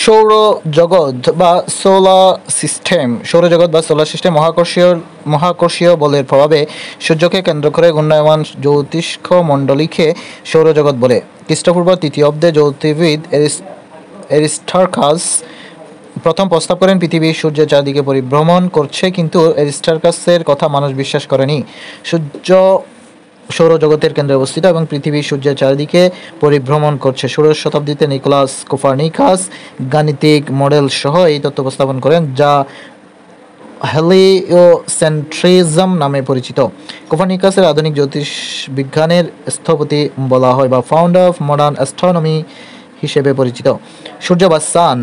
সৌরজগৎ বা solar system. সৌরজগৎ বা সোলার সিস্টেম মহাকর্ষীয় বলের প্রভাবে সূর্যকে কেন্দ্র করে ঘূর্ণায়মান জ্যোতিষ্ক মণ্ডলীকে সৌরজগৎ বলে। খ্রিস্টপূর্ব তৃতীয় অব্দে জ্যোতির্বিদ এরিস্টার্কাস প্রথম প্রস্তাব করেন পৃথিবী সূর্যের চারদিকে পরিভ্রমণ করছে, কিন্তু এরিস্টার্কাসের কথা মানুষ বিশ্বাস করেনি। সূর্য সৌরজগতের কেন্দ্রে অবস্থিত এবং পৃথিবী সূর্যের চারিদিকে পরিভ্রমণ করছে। 16 শতাব্দীতে নিকোলাস কোপারনিকাস গাণিতিক মডেল সহ এই তত্ত্ব উপস্থাপন করেন, যা হেলিওসেন্ট্রিজম নামে পরিচিত। কোপারনিকাসের আধুনিক জ্যোতির্বিজ্ঞানের স্থপতি বলা হয় বা ফাউন্ডার অফ মডার্ন অ্যাস্ট্রোনমি হিসেবে পরিচিত। সূর্য বা সান।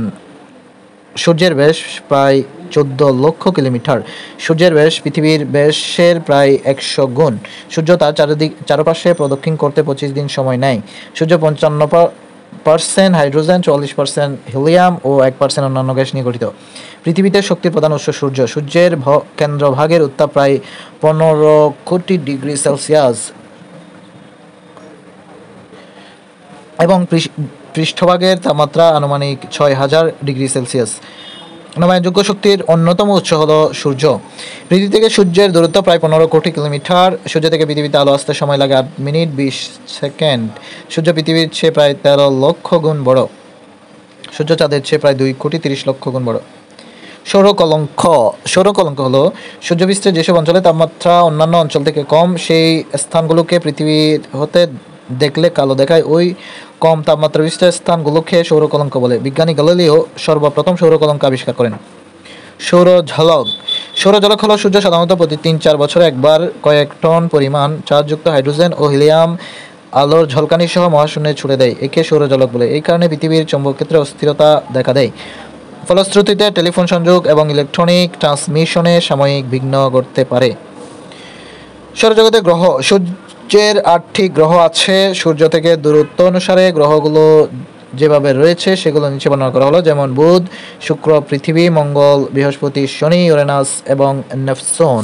সূর্যের ব্যাস প্রায় 14 লক্ষ কিলোমিটার। সূর্যের ব্যাস পৃথিবীর ব্যাসের প্রায় 100 গুণ। সূর্য তার চারপাশে প্রদক্ষিণ করতে 25 দিন সময় নেয়। সূর্য 55% হাইড্রোজেন, 44% হিলিয়াম ও 1% অন্যান্য গ্যাস নিয়ে গঠিত। পৃথিবীতে শক্তির প্রধান উৎস সূর্য। সূর্যের কেন্দ্রভাগের উত্তাপ প্রায় 15 কোটি ডিগ্রি সেলসিয়াস এবং পৃষ্ঠভাগের তাপমাত্রা আনুমানিক 6000 ডিগ্রি সেলসিয়াস। নবায়নযোগ্য শক্তির অন্যতম উৎস হল সূর্য। পৃথিবী থেকে সূর্যের দূরত্ব প্রায় 15 কোটি কিলোমিটার। সূর্য থেকে পৃথিবীতে আলো আসতে সময় লাগে 8 মিনিট 20 সেকেন্ড। সূর্য পৃথিবীর চেয়ে প্রায় 13 লক্ষ গুণ বড়। সূর্য চাঁদের চেয়ে প্রায় 2 কোটি 30 লক্ষ গুণ বড়। সৌরকলঙ্ক। সৌরকলঙ্ক হলো সূর্যপৃষ্ঠের যেসব অঞ্চলে তাপমাত্রা অন্যান্য অঞ্চল থেকে কম, সেই স্থানগুলোকে পৃথিবী হতে দেখলে কালো দেখায়। ওই কম তাপমাত্রা বিশিষ্ট স্থানগুলোকে সৌরকলঙ্ক বলে। বিজ্ঞানী গ্যালিলিও সর্বপ্রথম সৌরকলঙ্ক আবিষ্কার করেন। সৌরঝলক। সৌরঝলক হলো সূর্য সাধারণত প্রতি 3-4 বছরে একবার কয়েক টন পরিমাণ চার্জযুক্ত হাইড্রোজেন ও হিলিয়াম আলোর ঝলকানি সহ মহাশূন্যে ছুড়ে দেয়। একে সৌরঝলক বলে। এই কারণে পৃথিবীর চৌম্বকক্ষেত্রে অস্থিরতা দেখা দেয়। ফলশ্রুতিতে টেলিফোন সংযোগ এবং ইলেকট্রনিক ট্রান্সমিশনে সাময়িক বিঘ্ন ঘটতে পারে। সৌরজগতের গ্রহ। সূর্যের 8টি গ্রহ আছে। সূর্য থেকে দূরত্ব অনুসারে গ্রহগুলো যেভাবে রয়েছে সেগুলো নিচে বর্ণনা করা হলো, যেমন বুধ, শুক্র, পৃথিবী, মঙ্গল, বৃহস্পতি, শনি, ইউরেনাস এবং নেপচুন।